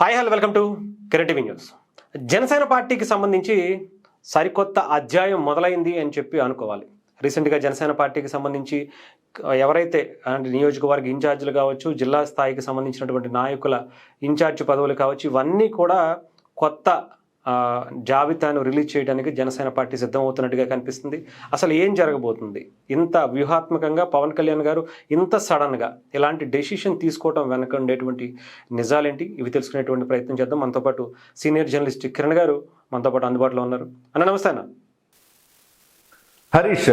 Hi hello welcome to Kiran TV news. Janasena పార్టీకి సంబంధించి సరికొత్త అధ్యాయం మొదలైంది అని చెప్పి అనుకోవాలి. రీసెంట్గా జనసేన పార్టీకి సంబంధించి ఎవరైతే అంటే నియోజకవర్గ ఇన్ఛార్జీలు కావచ్చు, జిల్లా స్థాయికి సంబంధించినటువంటి నాయకుల ఇన్ఛార్జ్ పదవులు కావచ్చు, ఇవన్నీ కూడా కొత్త జాబితాను రిలీజ్ చేయడానికి జనసేన పార్టీ సిద్ధమవుతున్నట్టుగా కనిపిస్తుంది. అసలు ఏం జరగబోతుంది? ఇంత వ్యూహాత్మకంగా పవన్ కళ్యాణ్ గారు ఇంత సడన్గా ఇలాంటి డెసిషన్ తీసుకోవడం వెనక ఉండేటువంటి నిజాలేంటి, ఇవి తెలుసుకునేటువంటి ప్రయత్నం చేద్దాం. మనతో పాటు సీనియర్ జర్నలిస్ట్ కిరణ్ గారు మనతో పాటు అందుబాటులో ఉన్నారు. అన్న నమస్తే. అన్న హరీష్,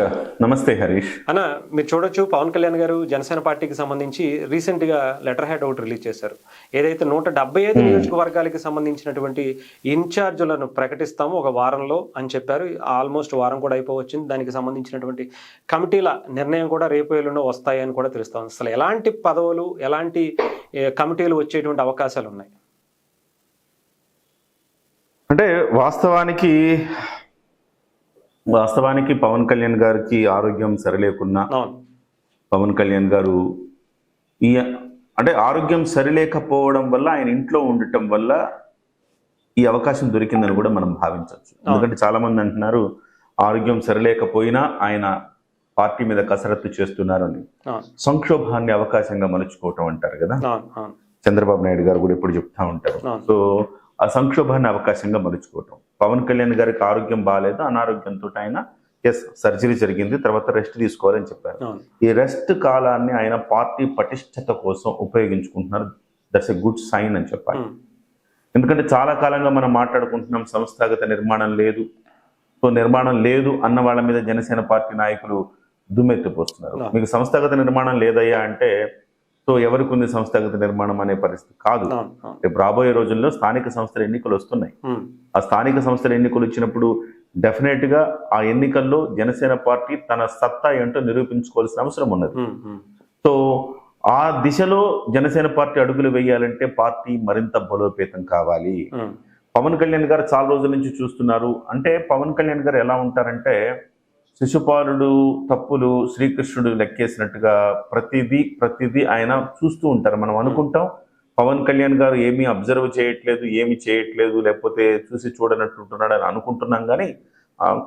నమస్తే హరీష్. అన్న, మీరు చూడొచ్చు, పవన్ కళ్యాణ్ గారు జనసేన పార్టీకి సంబంధించి రీసెంట్గా లెటర్ హెడ్ ఒకటి రిలీజ్ చేశారు. ఏదైతే 175 నియోజకవర్గాలకి సంబంధించినటువంటి ఇన్ఛార్జులను ప్రకటిస్తాము ఒక వారంలో అని చెప్పారు. ఆల్మోస్ట్ వారం కూడా అయిపోవచ్చింది. దానికి సంబంధించినటువంటి కమిటీల నిర్ణయం కూడా రేపు ఎల్లుండో వస్తాయని కూడా తెలుస్తాం. అసలు ఎలాంటి పదవులు, ఎలాంటి కమిటీలు వచ్చేటువంటి అవకాశాలు ఉన్నాయి? అంటే వాస్తవానికి పవన్ కళ్యాణ్ గారికి ఆరోగ్యం సరిలేకున్నా, పవన్ కళ్యాణ్ గారు అంటే ఆరోగ్యం సరిలేకపోవడం వల్ల, ఆయన ఇంట్లో ఉండటం వల్ల ఈ అవకాశం దొరికిందని కూడా మనం భావించవచ్చు. ఎందుకంటే చాలా మంది అంటున్నారు ఆరోగ్యం సరిలేకపోయినా ఆయన పార్టీ మీద కసరత్తు చేస్తున్నారు అని. సంక్షోభాన్ని అవకాశంగా మలుచుకోవటం అంటారు కదా, చంద్రబాబు నాయుడు గారు కూడా ఇప్పుడు చెప్తా ఉంటారు. సో ఆ సంక్షోభాన్ని అవకాశంగా మలుచుకోవటం. పవన్ కళ్యాణ్ గారికి ఆరోగ్యం బాగాలేదు, అనారోగ్యంతో ఆయన సర్జరీ జరిగింది, తర్వాత రెస్ట్ తీసుకోవాలని చెప్పారు. ఈ రెస్ట్ కాలాన్ని ఆయన పార్టీ పటిష్టత కోసం ఉపయోగించుకుంటున్నారు. దట్స్ ఎ గుడ్ సైన్ అని చెప్పాలి. ఎందుకంటే చాలా కాలంగా మనం మాట్లాడుకుంటున్నాం సంస్థాగత నిర్మాణం లేదు. సో నిర్మాణం లేదు అన్న వాళ్ళ మీద జనసేన పార్టీ నాయకులు దుమ్మెత్తిపోస్తున్నారు. మీకు సంస్థాగత నిర్మాణం లేదయ్యా అంటే, సో ఎవరికి ఉంది సంస్థాగత నిర్మాణం అనే పరిస్థితి కాదు. రేపు రాబోయే రోజుల్లో స్థానిక సంస్థల ఎన్నికలు వస్తున్నాయి. ఆ స్థానిక సంస్థల ఎన్నికలు వచ్చినప్పుడు డెఫినెట్ గా ఆ ఎన్నికల్లో జనసేన పార్టీ తన సత్తా ఏంటో నిరూపించుకోవాల్సిన అవసరం ఉన్నది. సో ఆ దిశలో జనసేన పార్టీ అడుగులు వేయాలంటే పార్టీ మరింత బలోపేతం కావాలి. పవన్ కళ్యాణ్ గారు చాలా రోజుల నుంచి చూస్తున్నారు. అంటే పవన్ కళ్యాణ్ గారు ఎలా ఉంటారంటే, శిశుపాలుడు తప్పులు శ్రీకృష్ణుడు లెక్కేసినట్టుగా ప్రతిదీ ఆయన చూస్తూ ఉంటారు. మనం అనుకుంటాం పవన్ కళ్యాణ్ గారు ఏమీ అబ్జర్వ్ చేయట్లేదు, ఏమి చేయట్లేదు, లేకపోతే చూసి చూడనట్టుంటున్నాడు అని అనుకుంటున్నాం.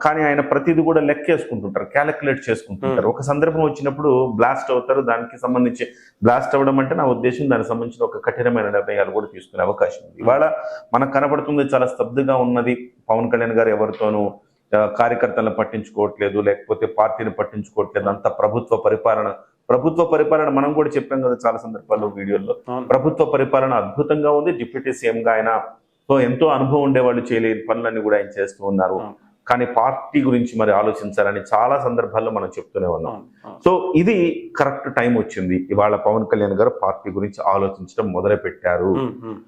కానీ ఆయన ప్రతిదీ కూడా లెక్కేసుకుంటుంటారు, క్యాలిక్యులేట్ చేసుకుంటుంటారు. ఒక సందర్భం వచ్చినప్పుడు బ్లాస్ట్ అవుతారు. దానికి సంబంధించి బ్లాస్ట్ అవ్వడం అంటే నా ఉద్దేశం దానికి సంబంధించిన ఒక కఠినమైన నిర్ణయాలు కూడా తీసుకునే అవకాశం ఉంది. ఇవాళ మనకు కనబడుతుంది చాలా స్తబ్దుగా ఉన్నది. పవన్ కళ్యాణ్ గారు ఎవరితోనూ కార్యకర్తలను పట్టించుకోవట్లేదు, లేకపోతే పార్టీని పట్టించుకోవట్లేదు. అంత ప్రభుత్వ పరిపాలన మనం కూడా చెప్పాం కదా చాలా సందర్భాల్లో, వీడియోల్లో. ప్రభుత్వ పరిపాలన అద్భుతంగా ఉంది. డిప్యూటీ సీఎం గా ఆయన ఎంతో అనుభవం ఉండేవాళ్ళు చేయలేని పనులన్నీ కూడా ఆయన చేస్తూ ఉన్నారు. కానీ పార్టీ గురించి మరి ఆలోచించాలని చాలా సందర్భాల్లో మనం చెప్తూనే ఉన్నాం. సో ఇది కరెక్ట్ టైం వచ్చింది. ఇవాళ పవన్ కళ్యాణ్ గారు పార్టీ గురించి ఆలోచించడం మొదలు పెట్టారు.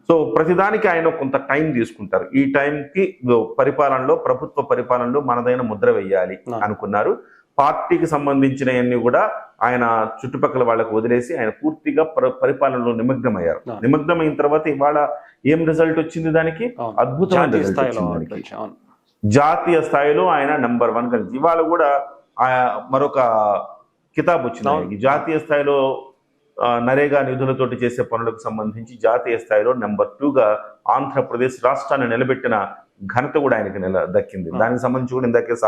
సో ప్రతిదానికి ఆయన కొంత టైం తీసుకుంటారు. ఈ టైంకి ప్రభుత్వ పరిపాలనలో మనదైన ముద్ర వేయాలి అనుకున్నారు. పార్టీకి సంబంధించినవన్నీ కూడా ఆయన చుట్టుపక్కల వాళ్ళకు వదిలేసి ఆయన పూర్తిగా పరిపాలనలో నిమగ్నమయ్యారు. నిమగ్నమైన తర్వాత ఇవాళ ఏం రిజల్ట్ వచ్చింది? దానికి అద్భుతమైన రిజల్ట్ వచ్చింది. జాతీయ స్థాయిలో ఆయన నెంబర్ 1 కలిసి ఇవాళ కూడా మరొక కితాబ్ వచ్చింది. జాతీయ స్థాయిలో నరేగా నిధులతోటి చేసే పనులకు సంబంధించి జాతీయ స్థాయిలో నెంబర్ 2గా ఆంధ్రప్రదేశ్ రాష్ట్రాన్ని నిలబెట్టిన ఘనత కూడా ఆయనకి దక్కింది. దానికి సంబంధించి కూడా ఇందాకే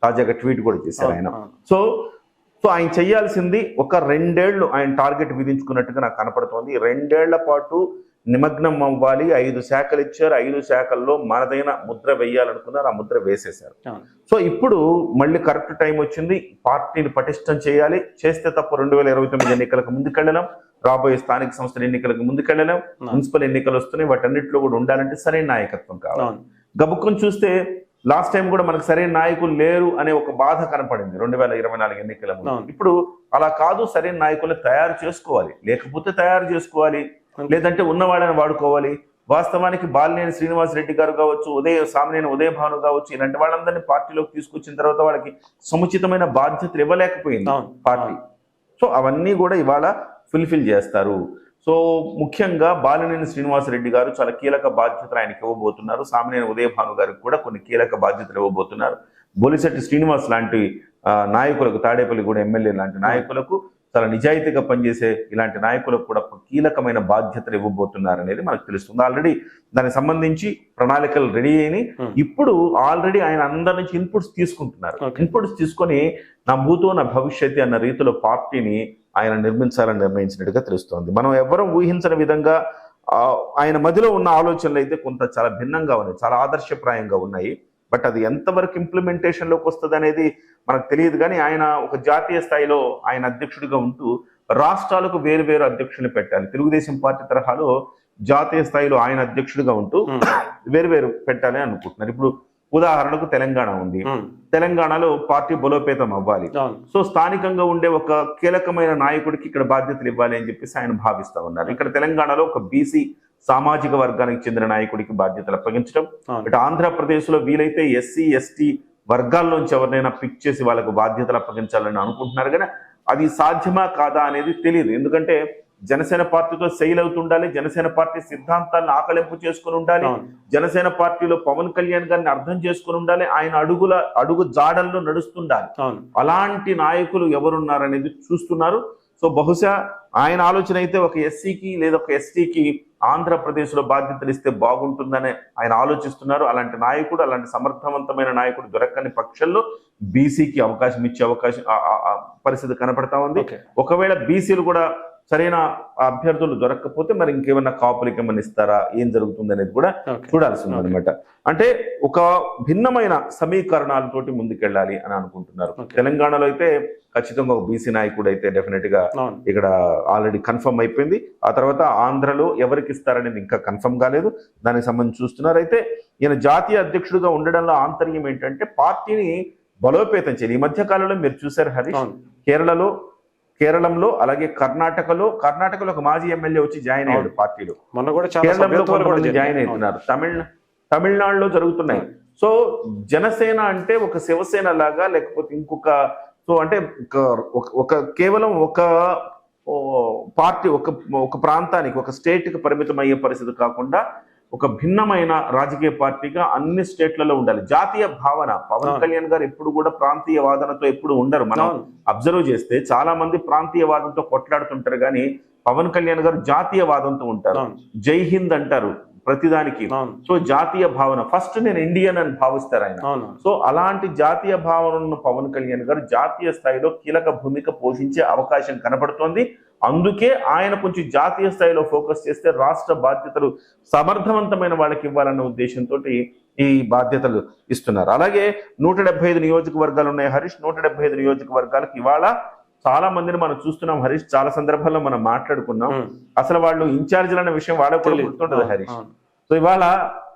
తాజాగా ట్వీట్ కూడా చేశారు ఆయన. సో ఆయన చేయాల్సింది ఒక 2 ఏళ్లు ఆయన టార్గెట్ విధించుకున్నట్టుగా నాకు కనపడుతోంది. 2 ఏళ్ల పాటు నిమగ్నం అవ్వాలి. 5 శాఖలు ఇచ్చారు. 5 శాఖల్లో మనదైన ముద్ర వేయాలనుకున్నారు. ఆ ముద్ర వేసేశారు. సో ఇప్పుడు మళ్ళీ కరెక్ట్ టైం వచ్చింది. పార్టీని పటిష్టం చేయాలి. చేస్తే తప్ప 2029 ఎన్నికలకు ముందుకెళ్ళలేం. రాబోయే స్థానిక సంస్థల ఎన్నికలకు ముందుకెళ్ళలేం. మున్సిపల్ ఎన్నికలు వస్తున్నాయి. వాటన్నిటిలో కూడా ఉండాలంటే సరైన నాయకత్వం కావాలి. గబుక్కుని చూస్తే లాస్ట్ టైం కూడా మనకు సరైన నాయకులు లేరు అనే ఒక బాధ కనపడింది 2024 ఎన్నికల ముందు. ఇప్పుడు అలా కాదు, సరైన నాయకులు తయారు చేసుకోవాలి. లేకపోతే తయారు చేసుకోవాలి, లేదంటే ఉన్నవాళ్ళని వాడుకోవాలి. వాస్తవానికి బాలినేని శ్రీనివాసరెడ్డి గారు కావచ్చు, సామినేని ఉదయభాను కావచ్చు, ఇలాంటి వాళ్ళందరినీ పార్టీలోకి తీసుకొచ్చిన తర్వాత వాళ్ళకి సముచితమైన బాధ్యతలు ఇవ్వలేకపోయింది పార్టీ. సో అవన్నీ కూడా ఇవాళ ఫుల్ఫిల్ చేస్తారు. సో ముఖ్యంగా బాలినేని శ్రీనివాసరెడ్డి గారు చాలా కీలక బాధ్యతలు ఆయనకి ఇవ్వబోతున్నారు. సామినేని ఉదయభాను గారికి కూడా కొన్ని కీలక బాధ్యతలు ఇవ్వబోతున్నారు. బొలిశెట్టి శ్రీనివాస్ లాంటి నాయకులకు, తాడేపల్లి కూడా ఎమ్మెల్యే లాంటి నాయకులకు చాలా నిజాయితీగా పనిచేసే ఇలాంటి నాయకులకు కూడా కీలకమైన బాధ్యతలు ఇవ్వబోతున్నారు అనేది మనకు తెలుస్తుంది. ఆల్రెడీ దానికి సంబంధించి ప్రణాళికలు రెడీ అయినాయి. ఇప్పుడు ఆల్రెడీ ఆయన అందరి నుంచి ఇన్పుట్స్ తీసుకుంటున్నారు. ఇన్పుట్స్ తీసుకొని నా భూతో నా భవిష్యత్తు అన్న రీతిలో పార్టీని ఆయన నిర్మించాలని నిర్ణయించినట్టుగా తెలుస్తోంది. మనం ఎవరూ ఊహించని విధంగా ఆయన మధ్యలో ఉన్న ఆలోచనలు అయితే కొంత చాలా భిన్నంగా ఉన్నాయి, చాలా ఆదర్శప్రాయంగా ఉన్నాయి. బట్ అది ఎంతవరకు ఇంప్లిమెంటేషన్లోకి వస్తుంది అనేది మనకు తెలియదు. కానీ ఆయన ఒక జాతీయ స్థాయిలో ఆయన అధ్యక్షుడిగా ఉంటూ రాష్ట్రాలకు వేరు వేరు అధ్యక్షులు పెట్టాలి. తెలుగుదేశం పార్టీ తరహాలో జాతీయ స్థాయిలో ఆయన అధ్యక్షుడిగా ఉంటూ వేరు వేరు పెట్టాలి అనుకుంటున్నారు. ఇప్పుడు ఉదాహరణకు తెలంగాణ ఉంది. తెలంగాణలో పార్టీ బలోపేతం అవ్వాలి. సో స్థానికంగా ఉండే ఒక కీలకమైన నాయకుడికి ఇక్కడ బాధ్యతలు ఇవ్వాలి అని చెప్పేసి ఆయన భావిస్తా ఉన్నారు. ఇక్కడ తెలంగాణలో ఒక బీసీ సామాజిక వర్గానికి చెందిన నాయకుడికి బాధ్యతలు అప్పగించడం, ఇటు ఆంధ్రప్రదేశ్ లో వీలైతే ఎస్సీ ఎస్టీ వర్గాల్లోంచి ఎవరినైనా పిక్ చేసి వాళ్ళకు బాధ్యతలు అప్పగించాలని అనుకుంటున్నారు. కానీ అది సాధ్యమా కాదా అనేది తెలియదు. ఎందుకంటే జనసేన పార్టీతో సెయిల్ అవుతుండాలి, జనసేన పార్టీ సిద్ధాంతాలను ఆకలింపు చేసుకుని ఉండాలి, జనసేన పార్టీలో పవన్ కళ్యాణ్ గారిని అర్థం చేసుకుని ఉండాలి, ఆయన అడుగు జాడల్లో నడుస్తుండాలి. అలాంటి నాయకులు ఎవరున్నారనేది చూస్తున్నారు. సో బహుశా ఆయన ఆలోచన అయితే ఒక ఎస్సీకి లేదా ఒక ఎస్టీకి ఆంధ్రప్రదేశ్ లో బాధ్యతలు ఇస్తే బాగుంటుందని ఆయన ఆలోచిస్తున్నారు. అలాంటి నాయకుడు, అలాంటి సమర్థవంతమైన నాయకుడు దొరకని పక్షంలో బీసీకి అవకాశం ఇచ్చే పరిస్థితి కనపడతా ఉంది. ఒకవేళ బీసీలు కూడా సరైన అభ్యర్థులు దొరకకపోతే మరి ఇంకేమన్నా కాపులకి ఏమన్నా ఇస్తారా, ఏం జరుగుతుంది అనేది కూడా చూడాల్సి ఉంది అనమాట. అంటే ఒక భిన్నమైన సమీకరణాలతోటి ముందుకెళ్ళాలి అని అనుకుంటున్నారు. తెలంగాణలో అయితే ఖచ్చితంగా ఒక బీసీ నాయకుడు అయితే డెఫినెట్ గా ఇక్కడ ఆల్రెడీ కన్ఫర్మ్ అయిపోయింది. ఆ తర్వాత ఆంధ్రలో ఎవరికి ఇస్తారనేది ఇంకా కన్ఫర్మ్ కాలేదు, దానికి సంబంధించి చూస్తున్నారు. అయితే ఈయన జాతీయ అధ్యక్షుడిగా ఉండడంలో ఆంతర్యం ఏంటంటే పార్టీని బలోపేతం చేయాలి. ఈ మధ్య కాలంలో మీరు చూశారు హరీష్, కేరళంలో అలాగే కర్ణాటకలో ఒక మాజీ ఎమ్మెల్యే వచ్చి జాయిన్ అయ్యాడు పార్టీలో. కేరళంలో జాయిన్ అవుతున్నారు, తమిళనాడులో జరుగుతున్నాయి. సో జనసేన అంటే ఒక శివసేన లాగా, లేకపోతే ఇంకొక సో అంటే కేవలం ఒక పార్టీ ఒక ప్రాంతానికి ఒక స్టేట్ కి పరిమితం అయ్యే పరిస్థితి కాకుండా ఒక భిన్నమైన రాజకీయ పార్టీగా అన్ని స్టేట్లలో ఉండాలి. జాతీయ భావన, పవన్ కళ్యాణ్ గారు ఎప్పుడు కూడా ప్రాంతీయ వాదనతో ఎప్పుడు ఉండరు. మనం అబ్జర్వ్ చేస్తే చాలా మంది ప్రాంతీయ వాదంతో కొట్లాడుతుంటారు, కానీ పవన్ కళ్యాణ్ గారు జాతీయ వాదంతో ఉంటారు. జై హింద్ అంటారు ప్రతిదానికి. సో జాతీయ భావన, ఫస్ట్ నేను ఇండియన్ అని భావిస్తారు ఆయన. సో అలాంటి జాతీయ భావనను పవన్ కళ్యాణ్ గారు జాతీయ స్థాయిలో కీలక భూమిక పోషించే అవకాశం కనబడుతోంది. అందుకే ఆయన కొంచెం జాతీయ స్థాయిలో ఫోకస్ చేస్తే రాష్ట్ర బాధ్యతలు సమర్థవంతమైన వాళ్ళకి ఇవ్వాలన్న ఉద్దేశంతో ఈ బాధ్యతలు ఇస్తున్నారు. అలాగే 175 నియోజకవర్గాలు ఉన్నాయి హరీష్. 175 నియోజకవర్గాలకు ఇవాళ చాలా మందిని మనం చూస్తున్నాం హరీష్. చాలా సందర్భాల్లో మనం మాట్లాడుకున్నాం, అసలు వాళ్ళు ఇన్ఛార్జీలు అన్న విషయం వాళ్ళకు కూడా గుర్తుంటది హరీష్. సో ఇవాళ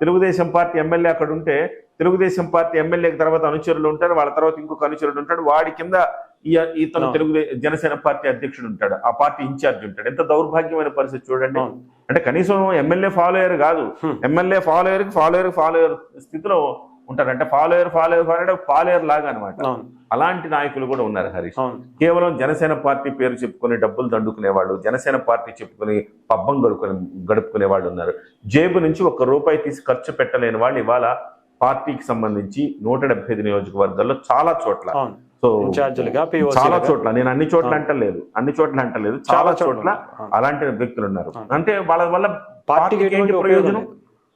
తెలుగుదేశం పార్టీ ఎమ్మెల్యే అక్కడ ఉంటే, తెలుగుదేశం పార్టీ ఎమ్మెల్యేకి తర్వాత అనుచరులు ఉంటారు, వాళ్ళ తర్వాత ఇంకొక అనుచరుడు ఉంటాడు, వాడి కింద ఇతను జనసేన పార్టీ అధ్యక్షుడు ఉంటాడు, ఆ పార్టీ ఇన్ఛార్జ్ ఉంటాడు. ఎంత దౌర్భాగ్యమైన పరిస్థితి చూడండి. అంటే కనీసం ఎమ్మెల్యే ఫాలోయర్ కాదు, ఎమ్మెల్యే ఫాలోయర్ స్థితిలో ఉంటారు. అంటే ఫాలోయర్ లాగా అనమాట. అలాంటి నాయకులు కూడా ఉన్నారు హరీష్. కేవలం జనసేన పార్టీ పేరు చెప్పుకొని డబ్బులు దండుకునే వాళ్ళు, జనసేన పార్టీ చెప్పుకొని పబ్బం గడుపుకునే వాళ్ళు ఉన్నారు. జేబు నుంచి ₹1 తీసి ఖర్చు పెట్టలేని వాళ్ళు ఇవాళ పార్టీకి సంబంధించి 175 నియోజకవర్గాల్లో చాలా చోట్ల, సో చాలా చోట్ల, నేను అన్ని చోట్ల అంటలేదు, చాలా చోట్ల అలాంటి వ్యక్తులు ఉన్నారు. అంటే వాళ్ళ వల్ల పార్టీకి ఏంటి ప్రయోజనం?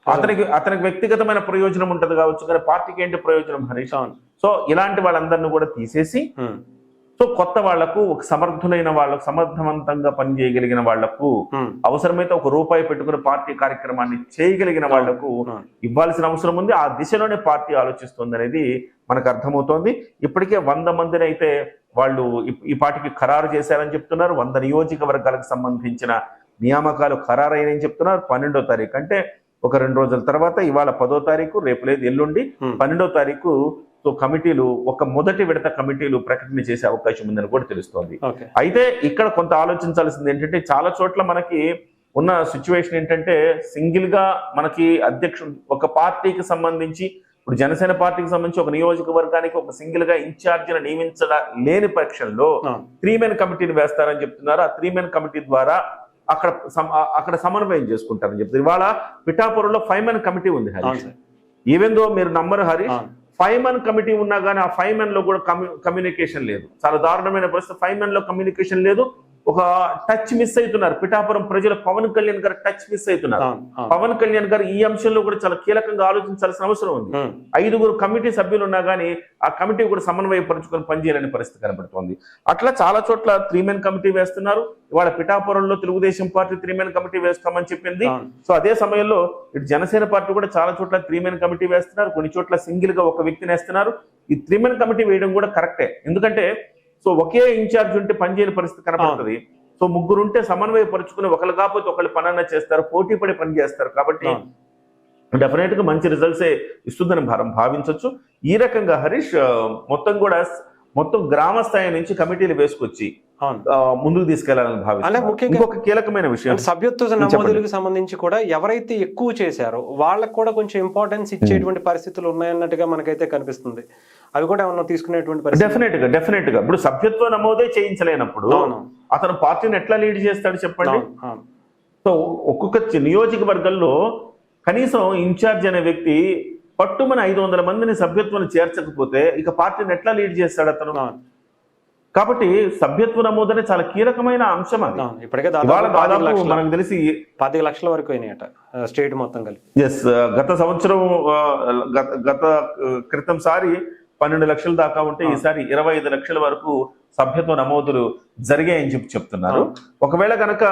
అతనికి వ్యక్తిగతమైన ప్రయోజనం ఉంటది కావచ్చు, కానీ పార్టీకి ఏంటి ప్రయోజనం హరీష్? సో ఇలాంటి వాళ్ళందరినీ కూడా తీసేసి, సో కొత్త వాళ్లకు, ఒక సమర్థులైన వాళ్ళకు, సమర్థవంతంగా పనిచేయగలిగిన వాళ్లకు, అవసరమైతే ₹1 పెట్టుకుని పార్టీ కార్యక్రమాన్ని చేయగలిగిన వాళ్లకు ఇవ్వాల్సిన అవసరం ఉంది. ఆ దిశలోనే పార్టీ ఆలోచిస్తుంది అనేది మనకు అర్థమవుతోంది. ఇప్పటికే 100 మందిని అయితే వాళ్ళు ఈ పార్టీకి ఖరారు చేశారని చెప్తున్నారు. 100 నియోజకవర్గాలకు సంబంధించిన నియామకాలు ఖరారైనని చెప్తున్నారు. 12వ తారీఖు అంటే ఒక 2 రోజుల తర్వాత, ఇవాళ 10వ తారీఖు, రేపు లేదు ఎల్లుండి 12వ తారీఖు కమిటీలు, ఒక మొదటి విడత కమిటీలు ప్రకటన చేసే అవకాశం ఉందని కూడా తెలుస్తోంది. అయితే ఇక్కడ కొంత ఆలోచించాల్సింది ఏంటంటే, చాలా చోట్ల మనకి ఉన్న సిచ్యువేషన్ ఏంటంటే, సింగిల్ గా మనకి అధ్యక్షుడు ఒక పార్టీకి సంబంధించి, ఇప్పుడు జనసేన పార్టీకి సంబంధించి ఒక నియోజకవర్గానికి ఒక సింగిల్ గా ఇన్ఛార్జిని నియమించలేని పక్షంలో 3 మెన్ కమిటీని వేస్తారని చెప్తున్నారు. ఆ 3 మెన్ కమిటీ ద్వారా అక్కడ సమన్వయం చేసుకుంటారని చెప్తారు. ఇవాళ పిఠాపురంలో 5 మెన్ కమిటీ ఉంది హరీష్. ఈవెన్ దో మీరు నమ్మరు హరీష్, 5 మెన్ కమిటీ ఉన్నా కానీ ఆ 5 మెన్ లో కూడా కమ్యూనికేషన్ లేదు. చాలా దారుణమైన పరిస్థితి. 5 మెన్ లో కమ్యూనికేషన్ లేదు. ఒక టచ్ మిస్ అవుతున్నారు. పిఠాపురం ప్రజలు పవన్ కళ్యాణ్ గారు టచ్ మిస్ అవుతున్నారు. పవన్ కళ్యాణ్ గారు ఈ అంశంలో కూడా చాలా కీలకంగా ఆలోచించాల్సిన అవసరం ఉంది. 5 కమిటీ సభ్యులు ఉన్నా కానీ ఆ కమిటీ కూడా సమన్వయపరుచుకొని పనిచేయాలనే పరిస్థితి కనబడుతోంది. అట్లా చాలా చోట్ల 3 మెన్ కమిటీ వేస్తున్నారు. ఇవాళ పిఠాపురంలో తెలుగుదేశం పార్టీ 3 మెన్ కమిటీ వేస్తామని చెప్పింది. సో అదే సమయంలో ఇటు జనసేన పార్టీ కూడా చాలా చోట్ల 3 మెన్ కమిటీ వేస్తున్నారు. కొన్ని చోట్ల సింగిల్ గా ఒక వ్యక్తిని వేస్తున్నారు. ఈ 3 మెన్ కమిటీ వేయడం కూడా కరెక్టే. ఎందుకంటే సో ఒకే ఇన్ఛార్జ్ ఉంటే పనిచేయని పరిస్థితి కనపడుతుంది. సో ముగ్గురు ఉంటే సమన్వయపరుచుకుని ఒకళ్ళు కాకపోతే ఒకళ్ళు పనన్నా చేస్తారు, పోటీ పడి పని చేస్తారు. కాబట్టి డెఫినెట్ గా మంచి రిజల్ట్సే ఇస్తుందని భావించవచ్చు. ఈ రకంగా హరీష్ మొత్తం గ్రామ స్థాయి నుంచి కమిటీలు వేసుకొచ్చి ముందుకు తీసుకెళ్లాలని భావిస్తున్నారు. ఇంకొక కీలకమైన విషయం, సభ్యత్వ నమోదులకు సంబంధించి కూడా ఎవరైతే ఎక్కువ చేశారో వాళ్ళకు కూడా కొంచెం ఇంపార్టెన్స్ ఇచ్చేటువంటి పరిస్థితులు ఉన్నాయన్నట్టుగా మనకైతే కనిపిస్తుంది. అవి కూడా ఏమన్నా తీసుకునేటువంటి పరిస్థితి డెఫినెట్ గా ఇప్పుడు సభ్యత్వ నమోదే చేయించలేనప్పుడు అతను పార్టీని ఎట్లా లీడ్ చేస్తాడు చెప్పండి. సో ఒక్కొక్క నియోజకవర్గంలో కనీసం ఇన్ఛార్జ్ అనే వ్యక్తి పట్టుమని 500 మందిని సభ్యత్వం చేర్చకపోతే ఇక పార్టీని ఎట్లా లీడ్ చేస్తాడు అతను. కాబట్టి సభ్యత్వ నమోదు అనేది చాలా కీలకమైన అంశం. అది దాదాపు మనకు తెలిసి 10 లక్షల వరకు అయినాయట స్టేట్ మొత్తం కలిపి. ఎస్, గత సంవత్సరం గత క్రితం సారి 12 లక్షల దాకా ఉంటే ఈసారి 25 లక్షల వరకు సభ్యత్వ నమోదులు జరిగాయని చెప్తున్నారు. ఒకవేళ కనుక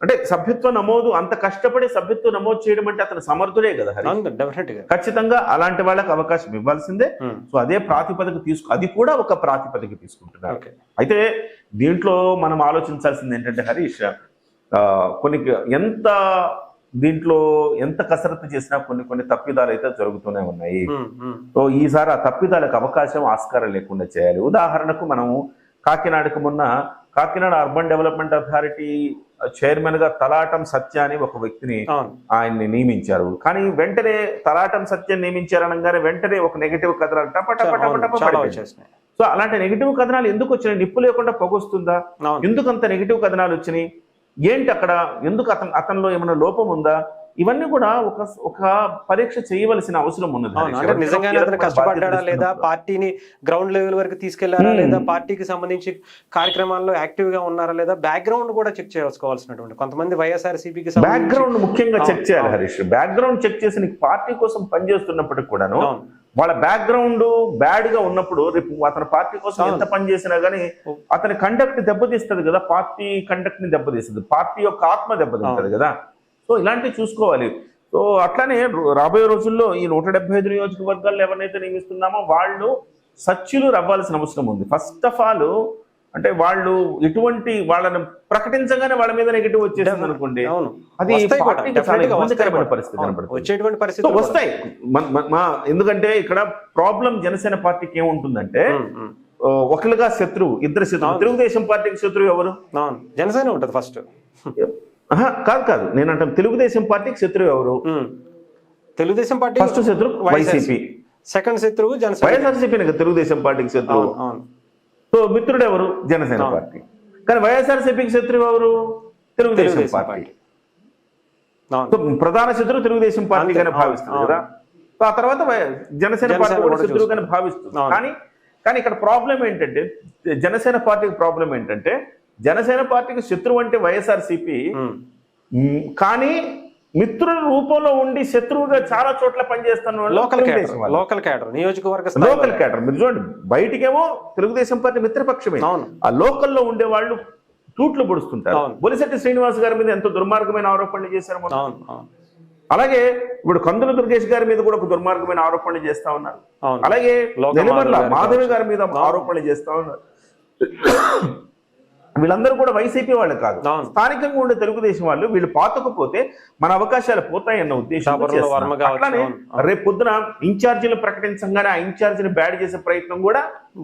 అంటే సభ్యత్వ నమోదు అంత కష్టపడి సభ్యత్వ నమోదు చేయడం అంటే అతను సమర్థుడే కదా. ఖచ్చితంగా అలాంటి వాళ్ళకి అవకాశం ఇవ్వాల్సిందే. సో అదే ప్రాతిపదిక అది కూడా ఒక ప్రాతిపదిక తీసుకుంటున్నారు. అయితే దీంట్లో మనం ఆలోచించాల్సింది ఏంటంటే హరీష్, దీంట్లో ఎంత కసరత్తు చేసినా కొన్ని తప్పిదాలు అయితే జరుగుతూనే ఉన్నాయి. సో ఈసారి ఆ తప్పిదాలకు అవకాశం ఆస్కారం లేకుండా చేయాలి. ఉదాహరణకు మనము Kakinada urban development authority chairman గా తలాటం సత్య అని ఒక వ్యక్తిని ఆయన్ని నియమించారు. కానీ వెంటనే తలాటం సత్యం నియమించారనగానే వెంటనే ఒక నెగటివ్ కథనాలు టప. సో అలాంటి నెగటివ్ కథనాలు ఎందుకు వచ్చినాయి? నిప్పు లేకుండా పొగొస్తుందా? ఎందుకు అంత నెగటివ్ కథనాలు వచ్చినాయి? ఏంటి అక్కడ? ఎందుకు అతనిలో ఏమైనా లోపం ఉందా? ఇవన్నీ కూడా ఒక పరీక్ష చేయవలసిన అవసరం ఉన్నది. నిజంగానే అతను కష్టపడ్డా లేదా, పార్టీని గ్రౌండ్ లెవెల్ వరకు తీసుకెళ్లారా లేదా, పార్టీకి సంబంధించి కార్యక్రమాల్లో యాక్టివ్ గా ఉన్నారా లేదా, బ్యాక్గ్రౌండ్ కూడా చెక్ చేసుకోవాల్సినటువంటి కొంతమంది వైఎస్ఆర్సీపీకి బ్యాక్గ్రౌండ్ ముఖ్యంగా చెక్ చేయాలి హరీష్. బ్యాక్గ్రౌండ్ చెక్ చేసి నీకు పార్టీ కోసం పనిచేస్తున్నప్పటికి కూడాను వాళ్ళ బ్యాక్గ్రౌండ్ బ్యాడ్ గా ఉన్నప్పుడు రేపు అతని పార్టీ కోసం ఎంత పని చేసినా గానీ అతని కండక్ట్ దెబ్బతీస్తుంది కదా, పార్టీ కండక్ట్ ని దెబ్బతీస్తుంది, పార్టీ యొక్క ఆత్మ దెబ్బతింటది కదా. సో ఇలాంటివి చూసుకోవాలి. సో అట్లానే రాబోయే రోజుల్లో ఈ 175 నియోజకవర్గాల్లో ఎవరినైతే నియమిస్తున్నామో వాళ్ళు సచ్యులు రవ్వాల్సిన అవసరం ఉంది. ఫస్ట్ ఆఫ్ ఆల్ అంటే వాళ్ళు ఎటువంటి వాళ్ళని ప్రకటించగానే వాళ్ళ మీద నెగిటివ్ వచ్చేసింది అనుకోండి, అది ఇబ్బందికరమైన పరిస్థితి వస్తాయి. ఎందుకంటే ఇక్కడ ప్రాబ్లం జనసేన పార్టీకి ఏముంటుందంటే ఒకరిగా శత్రువు, ఇద్దరు శత్రువు. తెలుగుదేశం పార్టీకి శత్రువు ఎవరు? జనసేన ఉంటుంది ఫస్ట్. కాదు నేను అంటాను, తెలుగుదేశం పార్టీకి శత్రువు ఎవరు? తెలుగుదేశం పార్టీ ఫస్ట్ శత్రువు వైసీపీ, సెకండ్ శత్రువు జనసేన. వైఎస్ఆర్సీపీ తెలుగుదేశం పార్టీకి శత్రువు. సో మిత్రుడు ఎవరు? జనసేన పార్టీ. కానీ వైఎస్ఆర్సీపీకి శత్రువు ఎవరు? తెలుగుదేశం పార్టీ. ప్రధాన శత్రువు తెలుగుదేశం పార్టీగానే భావిస్తుంది కదా. సో ఆ తర్వాత జనసేన పార్టీ కూడా శత్రువుగానే భావిస్తుంది. కానీ ఇక్కడ ప్రాబ్లం ఏంటంటే జనసేన పార్టీకి ప్రాబ్లం ఏంటంటే జనసేన పార్టీకి శత్రువు అంటే వైఎస్ఆర్సీపీ, కానీ మిత్రుల రూపంలో ఉండి శత్రువుగా చాలా చోట్ల పనిచేస్తున్న లోకల్ క్యాడర్. మీరు చూడండి, బయటికేమో తెలుగుదేశం పార్టీ మిత్రపక్షమే, ఆ లోకల్లో ఉండే వాళ్ళు తూట్లు పొడుస్తుంటారు. బొలిశెట్టి శ్రీనివాస్ గారి మీద ఎంతో దుర్మార్గమైన ఆరోపణలు చేశారు. అలాగే ఇప్పుడు కందుల దుర్గేష్ గారి మీద కూడా ఒక దుర్మార్గమైన ఆరోపణలు చేస్తా ఉన్నారు. అలాగే నెలమర్ల మాధవి గారి మీద ఆరోపణలు చేస్తా ఉన్నారు. వీళ్ళందరూ కూడా వైసీపీ వాళ్ళు కాదు, స్థానికంగా ఉండే తెలుగుదేశం వాళ్ళు. వీళ్ళు పాతకపోతే మన అవకాశాలు పోతాయన్న ఉద్దేశం. అట్లానే రేపు పొద్దున ఇన్ఛార్జీలు ప్రకటించగానే ఆ ఇన్ఛార్జిని బ్యాడ్ చేసే ప్రయత్నం కూడా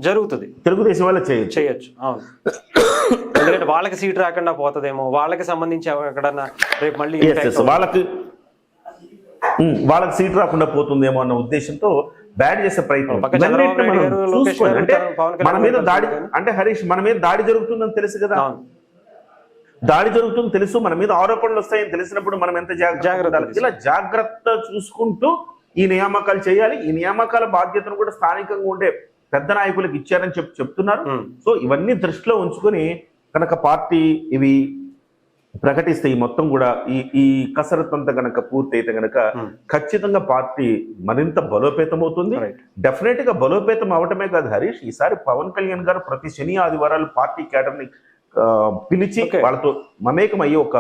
జరుగుతుంది. తెలుగుదేశం వాళ్ళు చేయొచ్చు. ఎందుకంటే వాళ్ళకి సీట్ రాకుండా పోతుందేమో, వాళ్ళకి సంబంధించి ఎక్కడన్నా రేపు మళ్ళీ వాళ్ళకి సీట్ రాకుండా పోతుందేమో అన్న ఉద్దేశంతో బ్యాడ్ చేసే ప్రయత్నం. మన మీద దాడి అంటే హరీష్, మన మీద దాడి జరుగుతుందని తెలుసు కదా, దాడి జరుగుతుందని తెలుసు, మన మీద ఆరోపణలు వస్తాయని తెలిసినప్పుడు మనం ఎంత జాగ్రత్త, ఇలా జాగ్రత్త చూసుకుంటూ ఈ నియామకాలు చేయాలి, ఈ నియామకాల బాధ్యతను కూడా స్థానికంగా ఉండే పెద్ద నాయకులకు ఇచ్చారని చెప్తున్నారు. సో ఇవన్నీ దృష్టిలో ఉంచుకొని కనుక పార్టీ ఇవి ప్రకటిస్తే ఈ మొత్తం కూడా ఈ కసరత్తు అంతా కనుక పూర్తయితే కనుక ఖచ్చితంగా పార్టీ మరింత బలోపేతం అవుతుంది. డెఫినెట్ గా బలోపేతం అవటమే కాదు హరీష్, ఈసారి పవన్ కళ్యాణ్ గారు ప్రతి శని ఆదివారాలు పార్టీ క్యాడర్ ని పిలిచి వాళ్ళతో మమేకం అయ్యి ఒక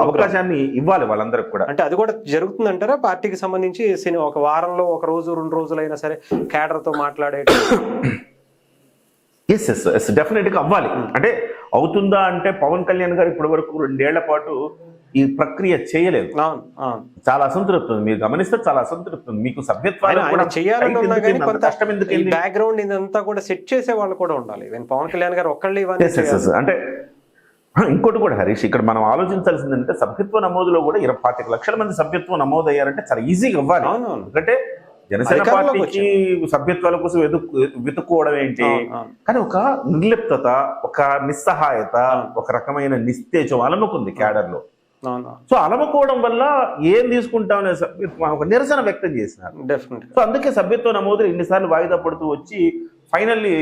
అవకాశాన్ని ఇవ్వాలి వాళ్ళందరికి కూడా. అంటే అది కూడా జరుగుతుందంటారా పార్టీకి సంబంధించి ఒక వారంలో ఒక రోజు 2 రోజులైనా సరే క్యాడర్ తో మాట్లాడే? ఎస్ డెఫినెట్ గా అవ్వాలి. అంటే అవుతుందా అంటే పవన్ కళ్యాణ్ గారు ఇప్పటి వరకు 2 ఏళ్ల పాటు ఈ ప్రక్రియ చేయలేదు. చాలా అసంతృప్తి ఉంది, మీరు గమనిస్తే చాలా అసంతృప్తి ఉంది. మీకు సభ్యత్వాలు చేయాలని బ్యాక్గ్రౌండ్ ఇదంతా కూడా సెట్ చేసే వాళ్ళు కూడా ఉండాలి. పవన్ కళ్యాణ్ గారు ఒక్కళ్ళే అంటే ఇంకోటి కూడా హరీష్, ఇక్కడ మనం ఆలోచించాల్సింది అంటే సభ్యత్వ నమోదులో కూడా 25 లక్షల మంది సభ్యత్వం నమోదు అయ్యారంటే చాలా ఈజీగా అవ్వాలి. ఎందుకంటే జనసేన పార్టీకి సభ్యత్వాల కోసం వెతుక్కోవడం ఏంటి, కానీ ఒక నిర్లిప్తత, ఒక నిస్సహాయత, ఒక రకమైన నిస్తేజం అలముకుంది క్యాడర్ లో. సో అలముకోవడం వల్ల ఏం తీసుకుంటామనే ఒక నిరసన వ్యక్తం చేసినారు. సో అందుకే సభ్యత్వ నమోదు ఎన్నిసార్లు వాయిదా పడుతూ వచ్చి ఫైనల్లీ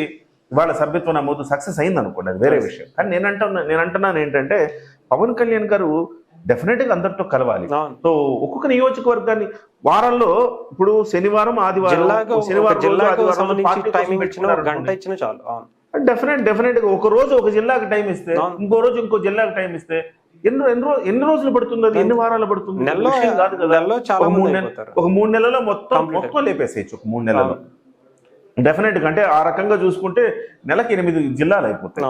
వాళ్ళ సభ్యత్వ నమోదు సక్సెస్ అయింది అనుకోండి, అది వేరే విషయం. కానీ నేను అంటున్నాను ఏంటంటే పవన్ కళ్యాణ్ గారు డెఫినెట్ గా అందరితో కలవాలి. సో ఒక్కొక్క నియోజకవర్గాన్ని వారంలో ఇప్పుడు శనివారం ఆదివారం డెఫినెట్ గా ఒక రోజు ఒక జిల్లాకి టైం ఇస్తే ఇంకో రోజు ఇంకో జిల్లాకి టైం ఇస్తే ఎన్ని రోజులు పడుతుంది, అది ఎన్ని వారాలు పడుతుంది కాదు కదా. ఒక 3 నెలల్లో మొత్తం లేపేసేయచ్చు. ఒక 3 నెలల్లో డెఫినెట్ గా అంటే ఆ రకంగా చూసుకుంటే నెలకి 8 జిల్లాలు అయిపోతాయి.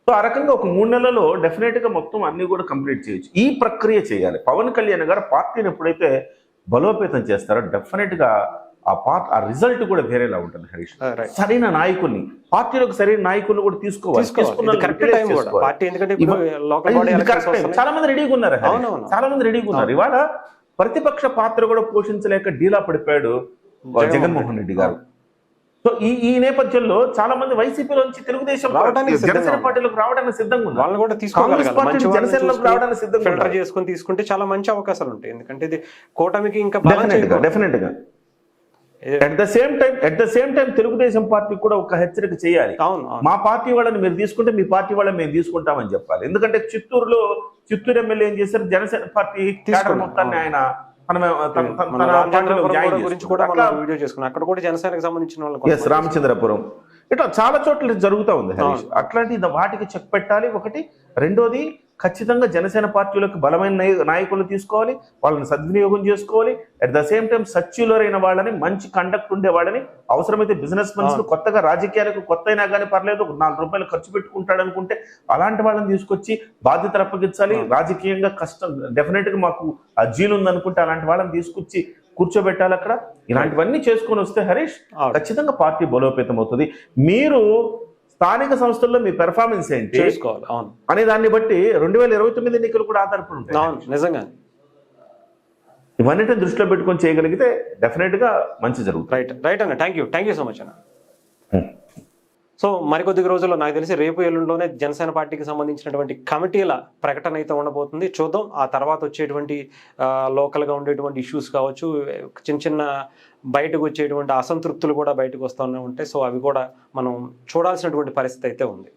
సో ఆ రకంగా ఒక 3 నెలల్లో డెఫినెట్ గా మొత్తం అన్ని కూడా కంప్లీట్ చేయొచ్చు. ఈ ప్రక్రియ చేయాలి. పవన్ కళ్యాణ్ గారు పార్టీని ఎప్పుడైతే బలోపేతం చేస్తారో డెఫినెట్ గా ఆ రిజల్ట్ కూడా వేరేలా ఉంటుంది హరీష్. సరైన నాయకుల్ని పార్టీలోకి సరైన నాయకుల్ని కూడా తీసుకోవాలి. చాలా మంది రెడీగా ఉన్నారు, చాలా మంది రెడీగా ఉన్నారు. ఇవాళ ప్రతిపక్ష పాత్ర కూడా పోషించలేక డీలా పడిపోయాడు జగన్మోహన్ రెడ్డి గారు. సో ఈ నేపథ్యంలో చాలా మంది వైసీపీలోంచి తెలుగుదేశం జనసేన పార్టీలోకి రావడానికి సిద్ధంగా ఉన్నారు. వాళ్ళు కూడా తీసుకోగలగాలి, జనసేనలోకి రావడానికి సిద్ధంగా ఫిల్టర్ చేసుకొని తీసుకుంటే చాలా మంచి అవకాశాలు ఉంటాయి. ఎందుకంటే ఇది కూటమికి ఇంకా డెఫినెట్ గా at the same time Telugu Desam పార్టీకి కూడా ఒక హెచ్చరిక చేయాలి. మా పార్టీ వాళ్ళని మీరు తీసుకుంటే మీ పార్టీ వాళ్ళని మేము తీసుకుంటామని చెప్పాలి. ఎందుకంటే చిత్తూరు ఎమ్మెల్యే ఏం చేశారు, జనసేన పార్టీ మొత్తాన్ని ఆయన రామచంద్రపురం ఇట్లా చాలా చోట్ల జరుగుతూ ఉంది హరీష్. అట్లాంటి వాటికి చెక్ పెట్టాలి ఒకటి. రెండోది ఖచ్చితంగా జనసేన పార్టీలకు బలమైన నాయకులు తీసుకోవాలి, వాళ్ళని సద్వినియోగం చేసుకోవాలి. అట్ ద సేమ్ టైం సచ్యులర్ అయిన వాళ్ళని, మంచి కండక్ట్ ఉండే వాళ్ళని, అవసరమైతే బిజినెస్ మనుషులు కొత్తగా రాజకీయాలకు కొత్త అయినా కానీ పర్లేదు 4 రూపాయలు ఖర్చు పెట్టుకుంటాడు అనుకుంటే అలాంటి వాళ్ళని తీసుకొచ్చి బాధ్యతలు అప్పగించాలి. రాజకీయంగా కష్టం డెఫినెట్ గా మాకు ఆ జీలు ఉందనుకుంటే అలాంటి వాళ్ళని తీసుకొచ్చి కూర్చోబెట్టాలి అక్కడ. ఇలాంటివన్నీ చేసుకొని వస్తే హరీష్ ఖచ్చితంగా పార్టీ బలోపేతం అవుతుంది. మీరు స్థానిక సంస్థల్లో మీ పెర్ఫార్మెన్స్ ఏంటి అనే దాన్ని బట్టి 2029 ఎన్నికలు కూడా ఆధారపడి ఉంటాయి. నిజంగా ఇవన్నిటిని దృష్టిలో పెట్టుకొని చేయగలిగితే డెఫినెట్ గా మంచి జరుగుతుంది. రైట్ అన్న, థ్యాంక్ యూ సో మచ్ అన్న. సో మరికొద్ది రోజుల్లో నాకు తెలిసి రేపు ఎల్లుండిలోనే జనసేన పార్టీకి సంబంధించినటువంటి కమిటీల ప్రకటన అయితే ఉండబోతుంది. చూద్దాం ఆ తర్వాత వచ్చేటువంటి లోకల్గా ఉండేటువంటి ఇష్యూస్ కావచ్చు, చిన్న బయటకు వచ్చేటువంటి అసంతృప్తులు కూడా బయటకు వస్తూనే ఉంటాయి. సో అవి కూడా మనం చూడాల్సినటువంటి పరిస్థితి అయితే ఉంది.